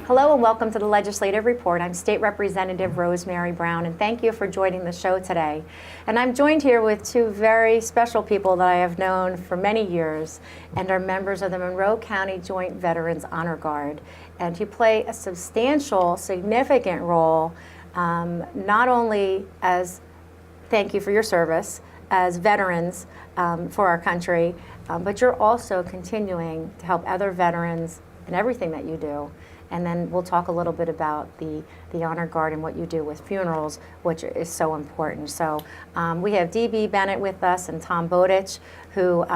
Hello and welcome to the Legislative Report. I'm State Representative Rosemary Brown, and thank you for joining the show today. And I'm joined here with two very special people that I have known for many years and are members of the Monroe County Joint Veterans Honor Guard. And you play a substantial, significant role, not only as thank you for your service as veterans for our country, but you're also continuing to help other veterans in everything that you do. And then we'll talk a little bit about the Honor Guard and what you do with funerals, which is so important. So we have D.B. Bennett with us and Tom Bowditch, who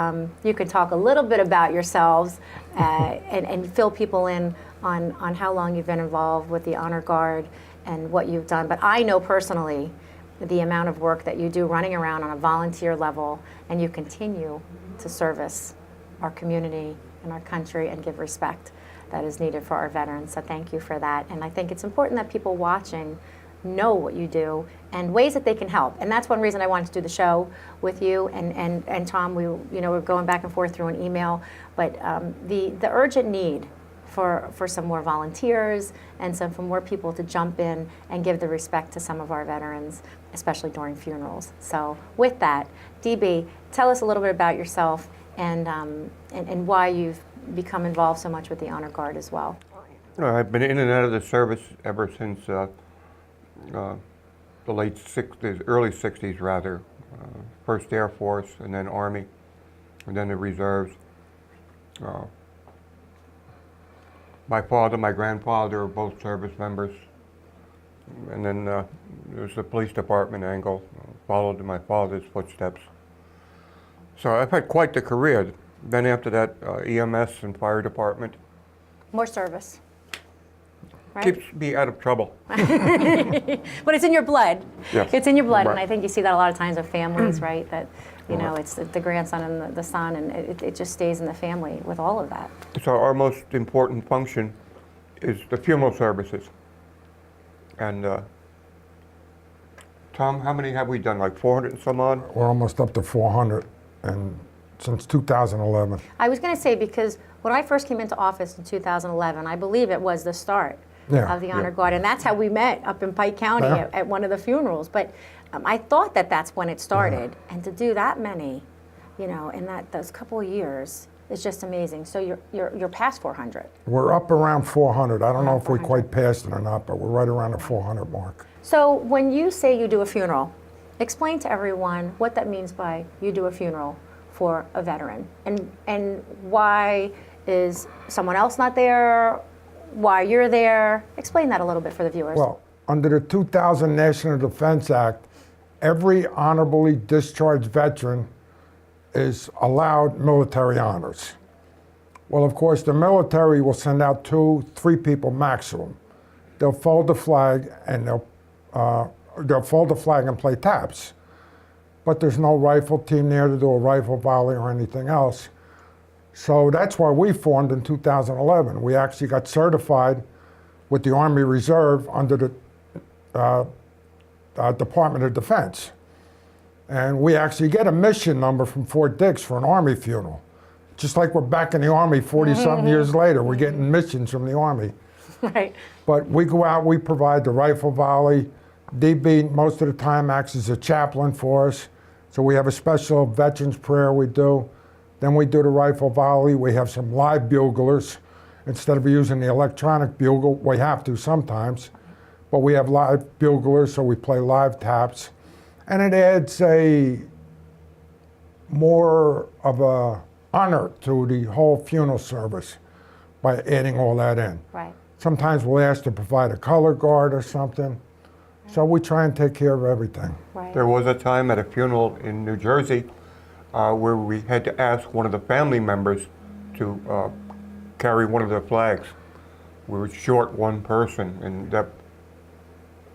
you can talk a little bit about yourselves and fill people in on how long you've been involved with the Honor Guard and what you've done. But I know personally the amount of work that you do running around on a volunteer level, and you continue to service our community and our country and give respect that is needed for our veterans. So thank you for that. And I think it's important that people watching know what you do and ways that they can help. And that's one reason I wanted to do the show with you and Tom. We're going back and forth through an email, but the urgent need for some more volunteers and for more people to jump in and give the respect to some of our veterans, especially during funerals. So with that, DB, tell us a little bit about yourself and why you've become involved so much with the Honor Guard as well. I've been in and out of the service ever since the late 60s, early 60s rather. First Air Force, and then Army, and then the Reserves. My father, my grandfather are both service members. And then there's the police department angle, followed in my father's footsteps. So I've had quite the career. Then after that, EMS and fire department. More service, right? Keeps me out of trouble. But it's in your blood. Yes. It's in your blood, Right. And I think you see that a lot of times with families, right? That, it's the grandson and the son, and it just stays in the family with all of that. So our most important function is the funeral services. And Tom, how many have we done? Like 400 and some odd? We're almost up to 400, and since 2011. I was going to say, because when I first came into office in 2011, I believe it was the start of the Honor Guard, and that's how we met up in Pike County at one of the funerals. But I thought that's when it started, and to do that many, in those couple of years is just amazing. So you're past 400. We're up around 400. I don't know if we quite passed it or not, but we're right around the 400 mark. So when you say you do a funeral, explain to everyone what that means by you do a funeral for a veteran, and why is someone else not there, why you're there. Explain that a little bit for the viewers. Well, under the 2000 National Defense Act, every honorably discharged veteran is allowed military honors. Well, of course, the military will send out 2-3 people maximum. They'll fold the flag and they'll fold the flag and play taps. But there's no rifle team there to do a rifle volley or anything else. So that's why we formed in 2011. We actually got certified with the Army Reserve under the Department of Defense. And we actually get a mission number from Fort Dix for an Army funeral. Just like we're back in the Army 40-something years later, we're getting missions from the Army. Right. But we go out, we provide the rifle volley. DB most of the time acts as a chaplain for us. So we have a special veterans prayer we do. Then we do the rifle volley. We have some live buglers. Instead of using the electronic bugle, we have to sometimes. But we have live buglers, so we play live taps. And it adds more of a honor to the whole funeral service by adding all that in. Right. Sometimes we'll ask to provide a color guard or something. So we try and take care of everything. Right. There was a time at a funeral in New Jersey where we had to ask one of the family members to carry one of the flags. We were short one person, and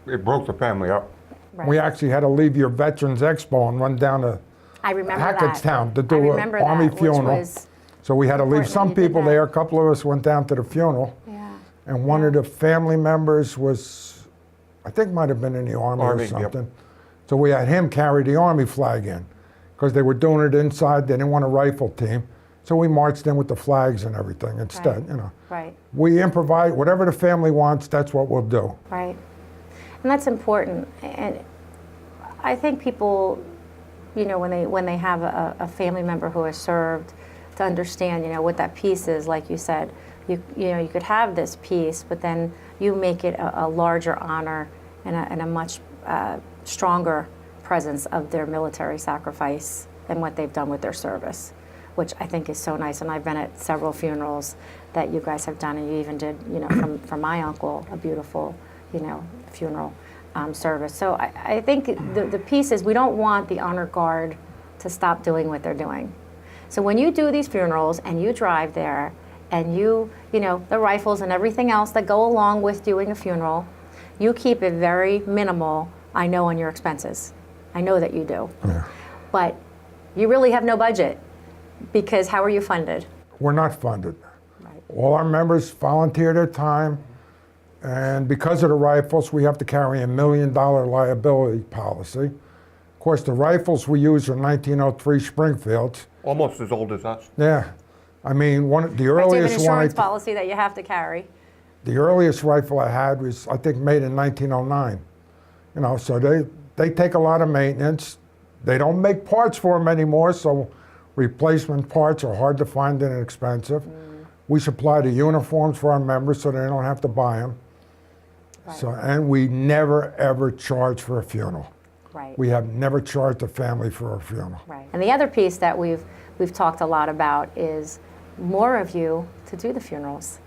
it broke the family up. Right. We actually had to leave your Veterans Expo and run down to I remember Hackettstown to do an Army funeral. So we had to leave some people there. A couple of us went down to the funeral. Yeah. And one of the family members was, I think might have been in the Army or something. Yep. So we had him carry the Army flag in because they were doing it inside. They didn't want a rifle team. So we marched in with the flags and everything instead, Right. you know. Right. We improvise, whatever the family wants, that's what we'll do. Right. And that's important. And I think people, you know, when they have a family member who has served, to understand, you know, what that piece is, like you said, you know, you could have this piece, but then you make it a larger honor and a much stronger presence of their military sacrifice and what they've done with their service, which I think is so nice. And I've been at several funerals that you guys have done, and you even did, you know, from my uncle, a beautiful, you know, funeral service. So I think the piece is we don't want the honor guard to stop doing what they're doing. So when you do these funerals and you drive there and you know, the rifles and everything else that go along with doing a funeral, you keep it very minimal, I know, on your expenses. I know that you do. Yeah. But you really have no budget, because how are you funded? We're not funded. Right. All our members volunteer their time, and because of the rifles, we have to carry $1 million liability policy. Of course, the rifles we use are 1903 Springfields. Almost as old as us. Yeah. I mean, the Right, so you have an earliest insurance policy that you have to carry. the earliest rifle I had was, I think, made in 1909. You know, so they take a lot of maintenance. They don't make parts for them anymore, so replacement parts are hard to find and expensive. We supply the uniforms for our members so they don't have to buy them. Right. So, and we never ever charge for a funeral. Right. We have never charged a family for a funeral. Right. And the other piece that we've talked a lot about is more of you to do the funerals.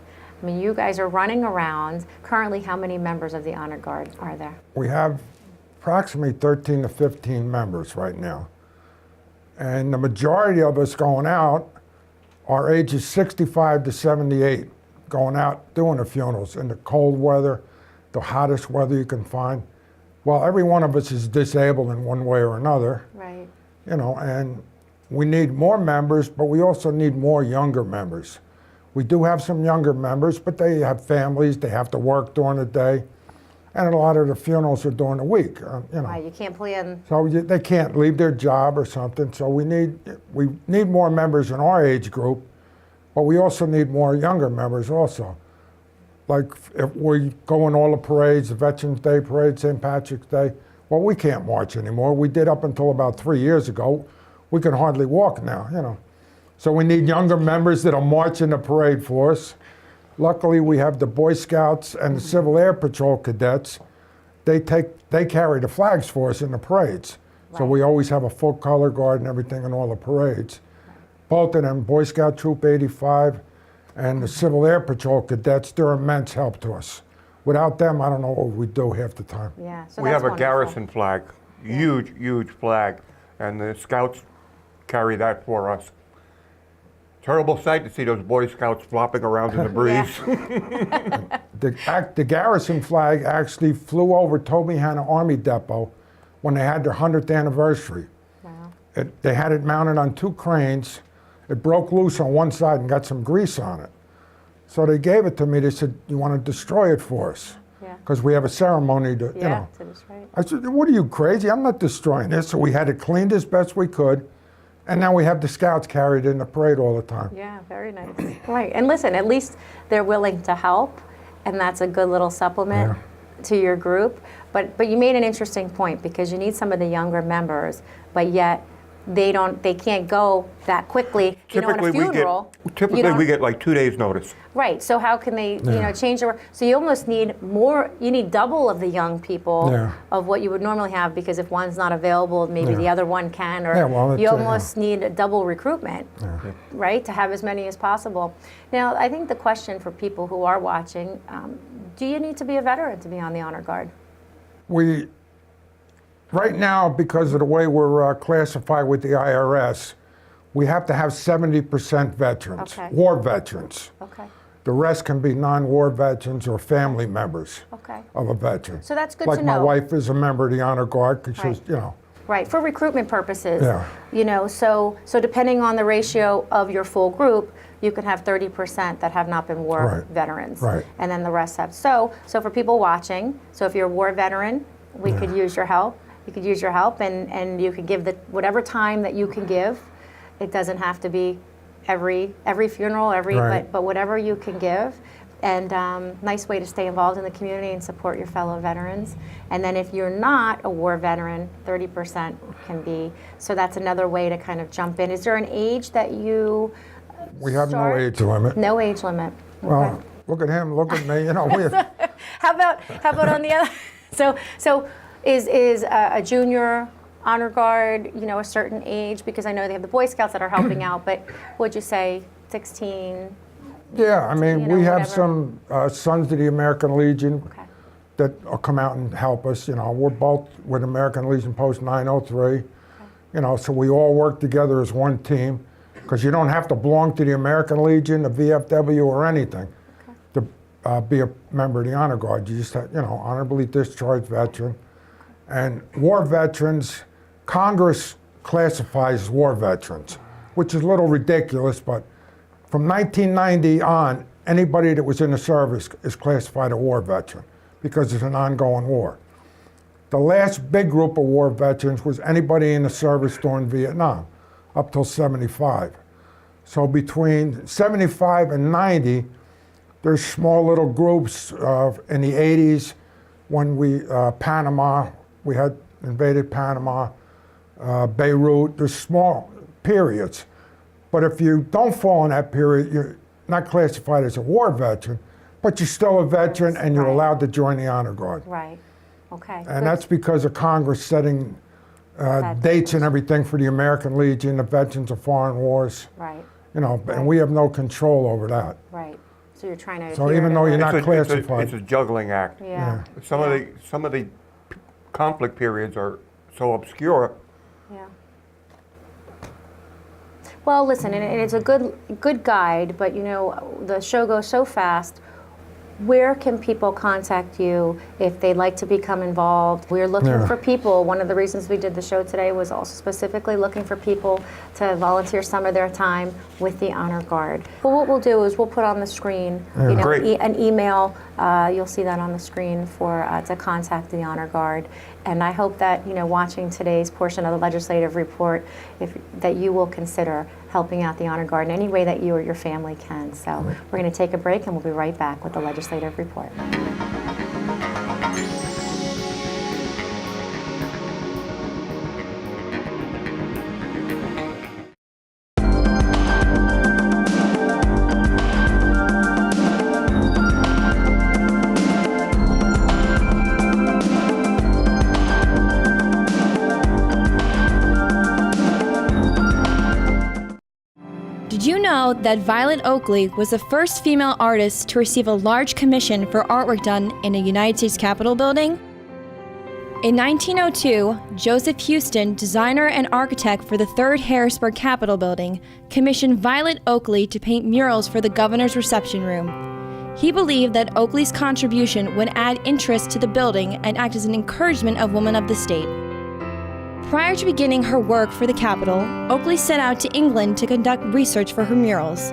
I mean, you guys are running around. Currently, how many members of the Honor Guard are there? We have approximately 13 to 15 members right now. And the majority of us going out are ages 65 to 78, going out doing the funerals in the cold weather, the hottest weather you can find. Well, every one of us is disabled in one way or another, Right. you know, and we need more members, but we also need more younger members. We do have some younger members, but they have families, they have to work during the day, and a lot of the funerals are during the week, you know. Right. You can't plan. So they can't leave their job or something, so we need more members in our age group, but we also need more younger members also. Like if we go in all the parades, the Veterans Day Parade, St. Patrick's Day, well, we can't march anymore. We did up until about 3 years ago. We can hardly walk now, you know. So we need younger members that'll march in the parade for us. Luckily, we have the Boy Scouts and the Civil Air Patrol cadets. They carry the flags for us in the parades. So Right. we always have a full color guard and everything in all the parades. Both of them, Boy Scout Troop 85 and the Civil Air Patrol cadets, they're immense help to us. Without them, I don't know what we'd do half the time. Yeah. So We that's have a wonderful. garrison flag, huge, huge flag, and the scouts carry that for us. Terrible sight to see those Boy Scouts flopping around in the breeze. The garrison flag actually flew over Toby Hanna Army Depot when they had their 100th anniversary. Wow. They had it mounted on 2 cranes. It broke loose on one side and got some grease on it. So they gave it to me. They said, "You want to destroy it for us?" Yeah. Because we have a ceremony to, you Yeah. know. That is right. I said, "What are you, crazy? I'm not destroying this." So we had it cleaned as best we could. And now we have the scouts carried in the parade all the time. Yeah. Very nice. Right. And listen, at least they're willing to help, and that's a good little supplement to your group. But you made an interesting point, because you need some of the younger members, but yet they can't go that quickly. You know, in a funeral, we get like 2 days notice. right. So how can they, you know, change their? So you almost need more. You need double of the young people Yeah. of what you would normally have, because if one's not available, maybe the other one can, or Yeah, well, you it's, almost need a double recruitment, right, to have as many as possible. Now, I think the question for people who are watching: do you need to be a veteran to be on the Honor Guard? Right now, because of the way we're classified with the IRS, we have to have 70% veterans, Okay. war veterans. Okay. The rest can be non-war veterans or family members Okay. of a veteran. So that's good like to know. my wife is a member of the Honor Guard because she's, Right. you know. Right, for recruitment purposes. Yeah. You know, so depending on the ratio of your full group, you could have 30% that have not been war Right. veterans. Right. And then the rest have. So for people watching, so if you're a war veteran, we could use your help. You could use your help, and you could give whatever time that you can give. It doesn't have to be every funeral, Right. but whatever you can give. And nice way to stay involved in the community and support your fellow veterans. And then if you're not a war veteran, 30% can be. So that's another way to kind of jump in. Is there an age that you We have no start? age limit. No age limit. Well, Okay. look at him, look at me, you know, How about on the other? So is a junior honor guard, you know, a certain age? Because I know they have the Boy Scouts that are helping out, but would you say 16? yeah, I mean, You know, we have whatever. some Sons of the American Legion Okay. that will come out and help us. You know, we're both with American Legion Post 903. You know, so we all work together as one team, because you don't have to belong to the American Legion, the VFW, or anything to be a member of the Honor Guard. You just have, you know, honorably discharged veteran. And war veterans, Congress classifies war veterans, which is a little ridiculous, but from 1990 on, anybody that was in the service is classified a war veteran because it's an ongoing war. The last big group of war veterans was anybody in the service during Vietnam, up till 75. So between 75 and 90, there's small little groups in the 80s when Panama, we had invaded Panama, Beirut, there's small periods. But if you don't fall in that period, you're not classified as a war veteran, but you're still a veteran and you're Right. allowed to join the Honor Guard. Right. Okay. And good. that's because of Congress setting dates and everything for the American Legion, the Veterans of Foreign Wars, Right. you know, and we have no control over that. Right. So you're trying to. So adhere even to though you're the- not classified. It's a juggling act. Yeah. Some of the conflict periods are so obscure. Yeah. Well, listen, and it's a good guide, but you know, the show goes so fast. Where can people contact you if they'd like to become involved? We're looking Yeah. for people. One of the reasons we did the show today was also specifically looking for people to volunteer some of their time with the Honor Guard. Well, what we'll do is we'll put on the screen, you know, Great. an email. You'll see that on the screen for to contact the Honor Guard. And I hope that, you know, watching today's portion of the legislative report, that you will consider helping out the Honor Guard in any way that you or your family can. So we're going to take a break and we'll be right back with the legislative report. Did you know that Violet Oakley was the first female artist to receive a large commission for artwork done in a United States Capitol building? In 1902, Joseph Houston, designer and architect for the 3rd Harrisburg Capitol building, commissioned Violet Oakley to paint murals for the governor's reception room. He believed that Oakley's contribution would add interest to the building and act as an encouragement of women of the state. Prior to beginning her work for the Capitol, Oakley set out to England to conduct research for her murals.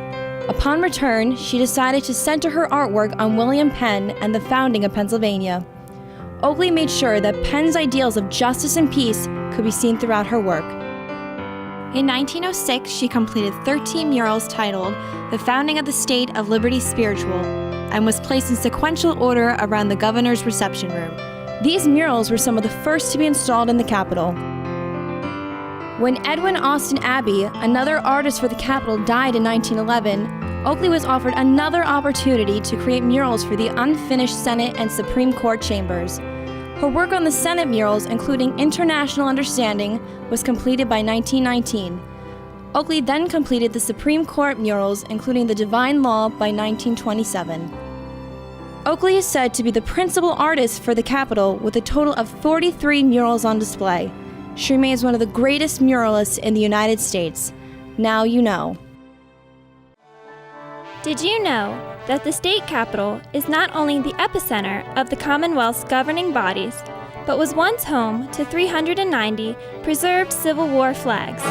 Upon return, she decided to center her artwork on William Penn and the founding of Pennsylvania. Oakley made sure that Penn's ideals of justice and peace could be seen throughout her work. In 1906, she completed 13 murals titled The Founding of the State of Liberty Spiritual and was placed in sequential order around the governor's reception room. These murals were some of the first to be installed in the Capitol. When Edwin Austin Abbey, another artist for the Capitol, died in 1911, Oakley was offered another opportunity to create murals for the unfinished Senate and Supreme Court chambers. Her work on the Senate murals, including International Understanding, was completed by 1919. Oakley then completed the Supreme Court murals, including the Divine Law, by 1927. Oakley is said to be the principal artist for the Capitol, with a total of 43 murals on display. She remains one of the greatest muralists in the United States. Now you know. Did you know that the state capitol is not only the epicenter of the Commonwealth's governing bodies, but was once home to 390 preserved Civil War flags?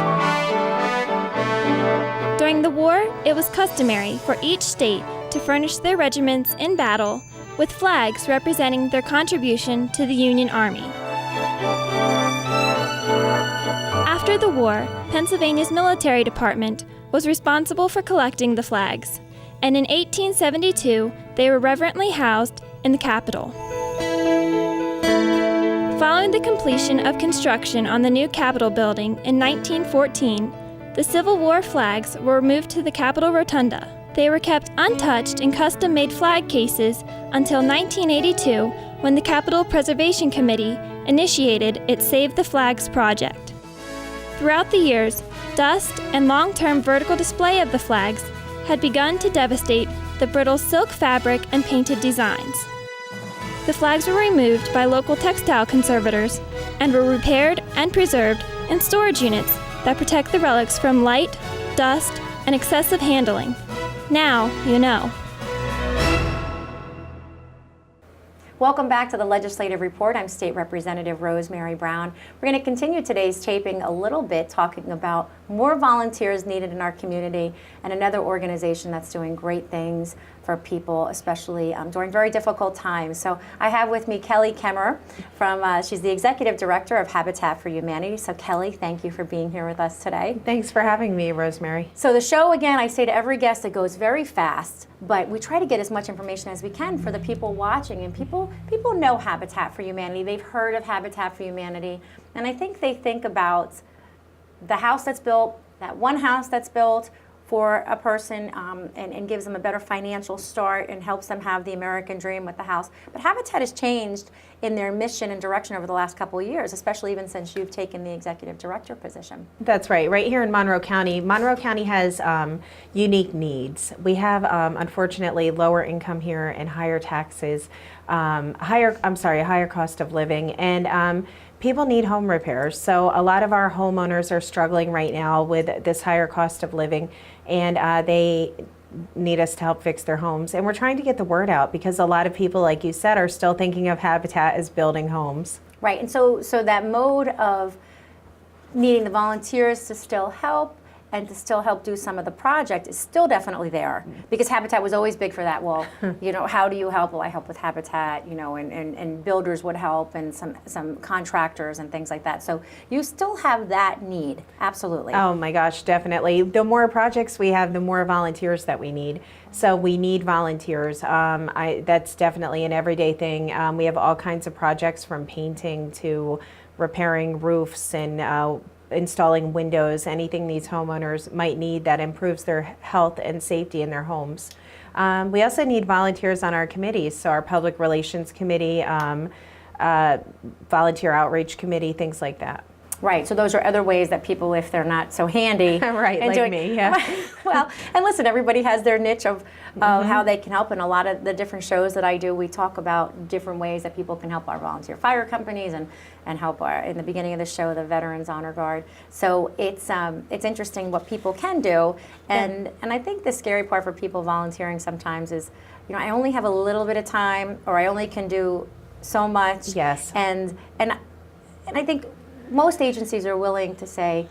During the war, it was customary for each state to furnish their regiments in battle with flags representing their contribution to the Union Army. After the war, Pennsylvania's military department was responsible for collecting the flags, and in 1872 they were reverently housed in the Capitol. Following the completion of construction on the new Capitol building in 1914, the Civil War flags were removed to the Capitol Rotunda. They were kept untouched in custom-made flag cases until 1982, when the Capitol Preservation Committee initiated its Save the Flags project. Throughout the years, dust and long-term vertical display of the flags had begun to devastate the brittle silk fabric and painted designs. The flags were removed by local textile conservators and were repaired and preserved in storage units that protect the relics from light, dust, and excessive handling. Now you know. Welcome back to the Legislative Report. I'm State Representative Rosemary Brown. We're going to continue today's taping a little bit, talking about more volunteers needed in our community and another organization that's doing great things for people, especially during very difficult times. So I have with me Kelly Kemmer she's the Executive Director of Habitat for Humanity. So Kelly, thank you for being here with us today. Thanks for having me, Rosemary. So the show, again, I say to every guest, it goes very fast, but we try to get as much information as we can for the people watching. And people know Habitat for Humanity. They've heard of Habitat for Humanity. And I think they think about the house that's built, that one house that's built for a person and gives them a better financial start and helps them have the American dream with the house. But Habitat has changed in their mission and direction over the last couple of years, especially even since you've taken the executive director position. That's right. Right here in Monroe County has unique needs. We have, unfortunately, lower income here and higher taxes, a higher cost of living, and people need home repairs. So a lot of our homeowners are struggling right now with this higher cost of living, and they need us to help fix their homes. And we're trying to get the word out because a lot of people, like you said, are still thinking of Habitat as building homes. Right, and so that mode of needing the volunteers to still help and to still help do some of the project is still definitely there, because Habitat was always big for that. Well, how do you help? Well, I help with Habitat, and builders would help, and some contractors and things like that. So you still have that need, absolutely. Oh my gosh, definitely. The more projects we have, the more volunteers that we need. So we need volunteers. That's definitely an everyday thing. We have all kinds of projects, from painting to repairing roofs and installing windows, anything these homeowners might need that improves their health and safety in their homes. We also need volunteers on our committees, so our Public Relations Committee, Volunteer Outreach Committee, things like that. Right, so those are other ways that people, if they're not so handy. Right, like me, yeah. Well, and listen, everybody has their niche of how they can help. And a lot of the different shows that I do, we talk about different ways that people can help our volunteer fire companies and help in the beginning of the show, the Veterans Honor Guard. So it's interesting what people can do. And I think the scary part for people volunteering sometimes is, I only have a little bit of time, or I only can do so much. Yes. And I think most agencies are willing to say,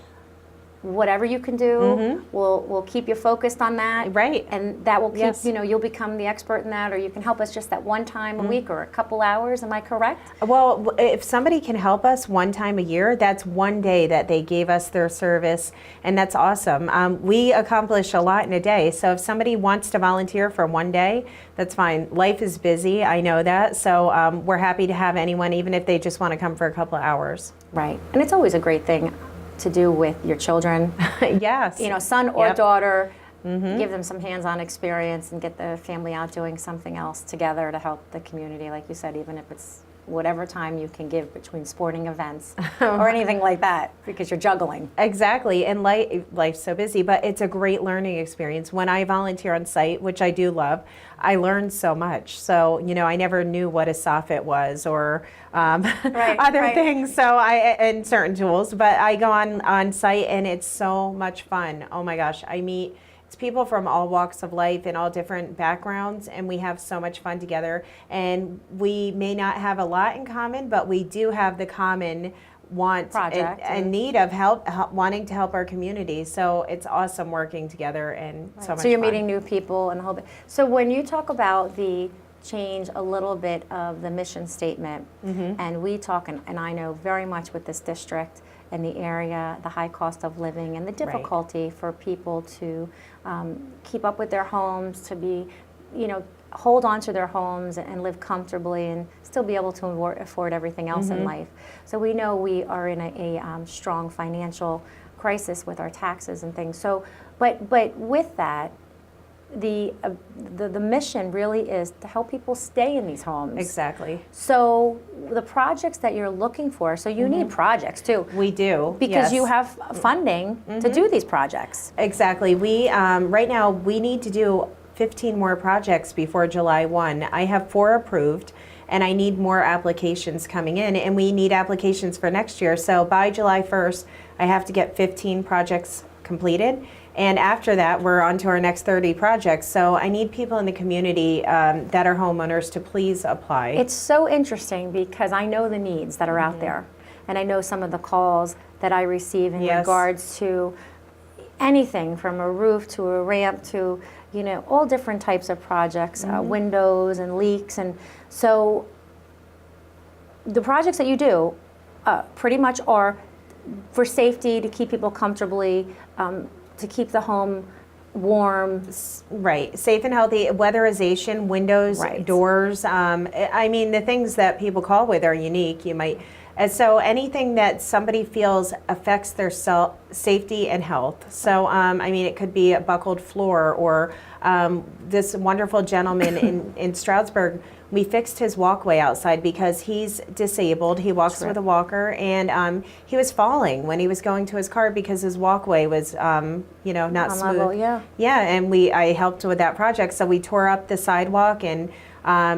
whatever you can do, we'll keep you focused on that. Right. And that will keep, Yes. You'll become the expert in that, or you can help us just that one time a week or a couple hours. Am I correct? Well, if somebody can help us one time a year, that's one day that they gave us their service, and that's awesome. We accomplish a lot in a day, so if somebody wants to volunteer for one day, that's fine. Life is busy, I know that, so we're happy to have anyone, even if they just want to come for a couple of hours. Right. And it's always a great thing to do with your children. Yes. Son or Yep. daughter, give them some hands-on experience and get the family out doing something else together to help the community, like you said, even if it's whatever time you can give between sporting events or anything like that, because you're juggling. Exactly, and life's so busy, but it's a great learning experience. When I volunteer on site, which I do love, I learned so much. So, I never knew what a soffit was or other things, and certain tools, but I go on site and it's so much fun. Oh my gosh, it's people from all walks of life and all different backgrounds, and we have so much fun together. And we may not have a lot in common, but we do have the common want and need of help, wanting to help our community. So it's awesome working together and so much So you're fun. meeting new people and the whole bit. So when you talk about the change a little bit of the mission statement, and we talk, and I know very much with this district, in the area, the high cost of living, and the difficulty for people to keep up with their homes, to be, hold on to their homes and live comfortably and still be able to afford everything else in life. So we know we are in a strong financial crisis with our taxes and things. So, but with that, the mission really is to help people stay in these homes. Exactly. So the projects that you're looking for, so you need projects too. We do. Because yes. you have funding to do these projects. Exactly. We right now we need to do 15 more projects before July 1. I have 4 approved, and I need more applications coming in, and we need applications for next year. So by July 1st, I have to get 15 projects completed. And after that, we're on to our next 30 projects. So I need people in the community that are homeowners to please apply. It's so interesting because I know the needs that are out there. And I know some of the calls that I receive in regards to anything from a roof to a ramp to, all different types of projects, windows and leaks. And so the projects that you do pretty much are for safety, to keep people comfortably, to keep the home warm. Right, safe and healthy, weatherization, windows, doors. I mean, the things that people call with are unique. And so anything that somebody feels affects their safety and health. So, it could be a buckled floor, or this wonderful gentleman in Stroudsburg, we fixed his walkway outside because he's disabled. He walks with a walker, and he was falling when he was going to his car because his walkway was, not On smooth. level, yeah. Yeah, and I helped with that project. So we tore up the sidewalk, and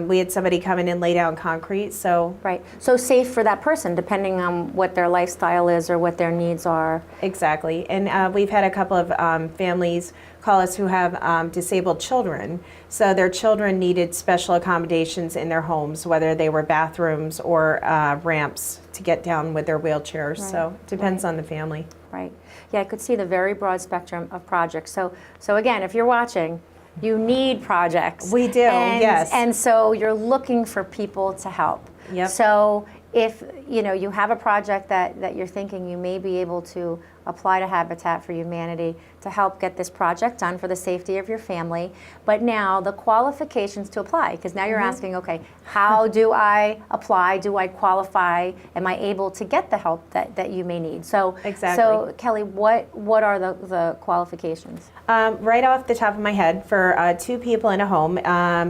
we had somebody come in and lay down concrete. So Right. So safe for that person, depending on what their lifestyle is or what their needs are. exactly, and we've had a couple of families call us who have disabled children. So their children needed special accommodations in their homes, whether they were bathrooms or ramps to get down with their wheelchairs. So it depends on the family. Right. Yeah, I could see the very broad spectrum of projects. So again, if you're watching, you need projects. We do, yes. And so you're looking for people to help. Yep. So if you have a project that you're thinking you may be able to apply to Habitat for Humanity to help get this project done for the safety of your family, but now the qualifications to apply, because now you're asking, okay, how do I apply? Do I qualify? Am I able to get the help that you may need? So Exactly. So Kelly, what are the qualifications? Right off the top of my head, for 2 people in a home,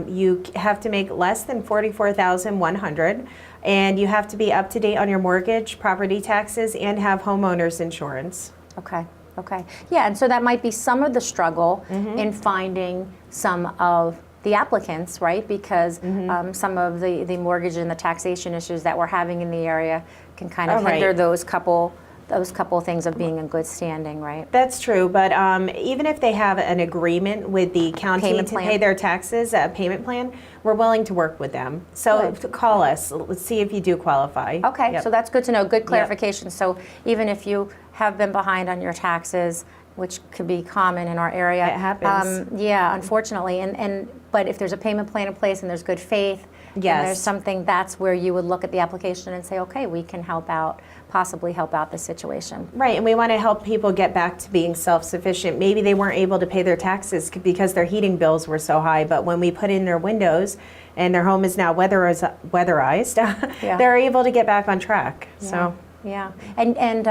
you have to make less than $44,100, and you have to be up to date on your mortgage, property taxes, and have homeowners insurance. Okay. Yeah, and so that might be some of the struggle in finding some of the applicants, right? Because some of the mortgage and the taxation issues that we're having in the area can kind of hinder those couple things of being in good standing, right? That's true, but even if they have an agreement with the county Payment to plan. pay their taxes, a payment plan, we're willing to work with them. So call us. Let's see if you do qualify. Okay, Yep. so that's good to know. Good clarification. So even if you have been behind on your taxes, which could be common in our area. It happens. Yeah, unfortunately. But if there's a payment plan in place and there's good faith, and Yes. there's something, that's where you would look at the application and say, okay, we can possibly help out the situation. Right, and we want to help people get back to being self-sufficient. Maybe they weren't able to pay their taxes because their heating bills were so high, but when we put in their windows and their home is now weatherized, they're able to get back on track. So. Yeah, and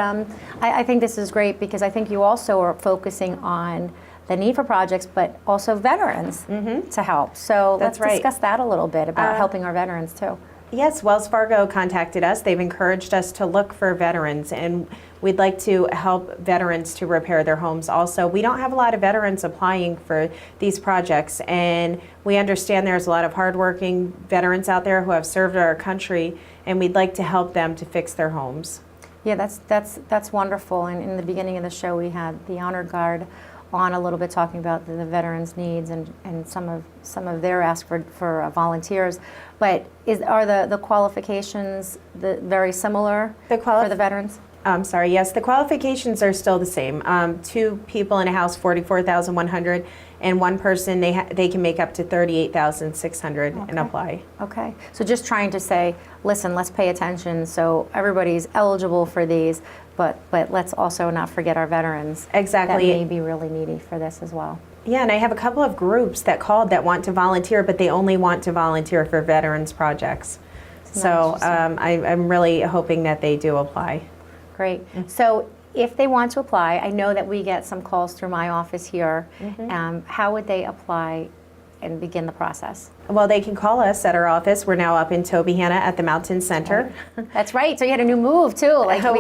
I think this is great because I think you also are focusing on the need for projects, but also veterans to help. So That's let's discuss that a little bit about helping our veterans too. Yes, Wells Fargo contacted us. They've encouraged us to look for veterans, and we'd like to help veterans to repair their homes also. We don't have a lot of veterans applying for these projects, and we understand there's a lot of hardworking veterans out there who have served our country, and we'd like to help them to fix their homes. Yeah, that's wonderful. And in the beginning of the show, we had the Honor Guard on a little bit talking about the veterans' needs and some of their ask for volunteers. But are the qualifications very similar for the veterans? I'm sorry, yes, the qualifications are still the same. 2 people in a house, 44,100, and 1 person, they can make up to 38,600 and apply. Okay, so just trying to say, listen, let's pay attention so everybody's eligible for these, but let's also not forget our veterans. Exactly. That may be really needy for this as well. Yeah, and I have a couple of groups that called that want to volunteer, but they only want to volunteer for veterans projects. So I'm really hoping that they do apply. Great. So if they want to apply, I know that we get some calls through my office here. How would they apply and begin the process? Well, they can call us at our office. We're now up in Tobyhanna at the Mountain Center. That's right. So you had a new move too. Like or we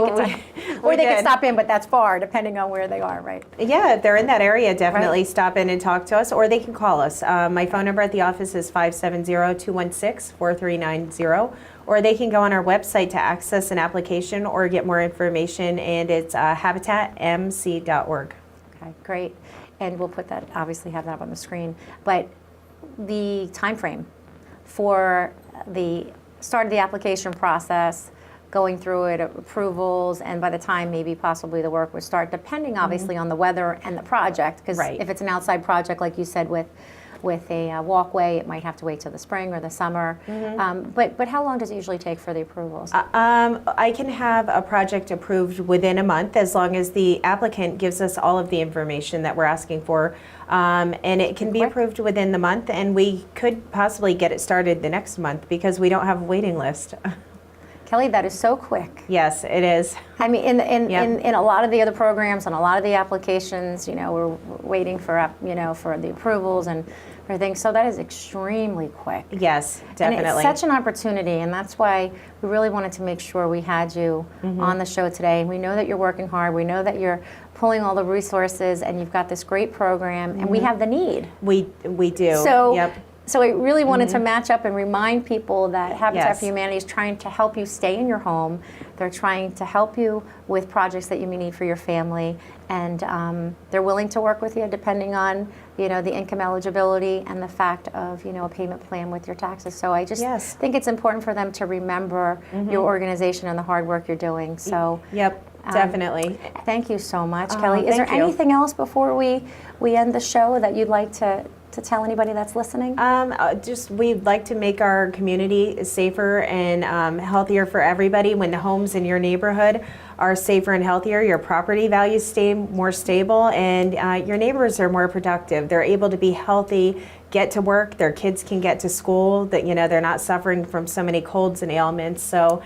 they could did. stop in, but that's far, depending on where they are, right? Yeah, if they're in that area, definitely Right. stop in and talk to us, or they can call us. My phone number at the office is 570-216-4390, or they can go on our website to access an application or get more information, and it's habitatmc.org. Okay, great. And we'll put that, obviously have that up on the screen. But the time frame for the start of the application process, going through it, approvals, and by the time maybe possibly the work would start, depending obviously on the weather and the project, because Right. if it's an outside project, like you said, with a walkway, it might have to wait till the spring or the summer. But how long does it usually take for the approvals? I can have a project approved within a month as long as the applicant gives us all of the information that we're asking for. And it can be Quick. approved within the month, and we could possibly get it started the next month because we don't have a waiting list. Kelly, that is so quick. Yes, it is. I mean, in Yep. a lot of the other programs and a lot of the applications, we're waiting for, for the approvals and everything. So that is extremely quick. Yes, And definitely. it's such an opportunity, and that's why we really wanted to make sure we had you on the show today. We know that you're working hard. We know that you're pulling all the resources, and you've got this great program, and we have the need. We do. So, Yep. so I really wanted to match up and remind people that Habitat Yes. for Humanity is trying to help you stay in your home. They're trying to help you with projects that you may need for your family, and they're willing to work with you depending on the income eligibility and the fact of a payment plan with your taxes. So I just Yes. think it's important for them to remember your organization and the hard work you're doing. So. Yep, definitely. Thank you so much, Kelly. Is there thank you. anything else before we end the show that you'd like to tell anybody that's listening? Just we'd like to make our community safer and healthier for everybody. When the homes in your neighborhood are safer and healthier, your property values stay more stable, and your neighbors are more productive. They're able to be healthy, get to work, their kids can get to school, that they're not suffering from so many colds and ailments. So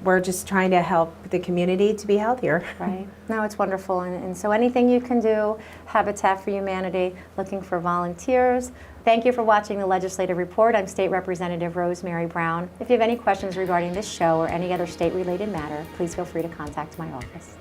we're just trying to help the community to be healthier. Right. No, it's wonderful. And so anything you can do, Habitat for Humanity, looking for volunteers. Thank you for watching the Legislative Report. I'm State Representative Rosemary Brown. If you have any questions regarding this show or any other state-related matter, please feel free to contact my office.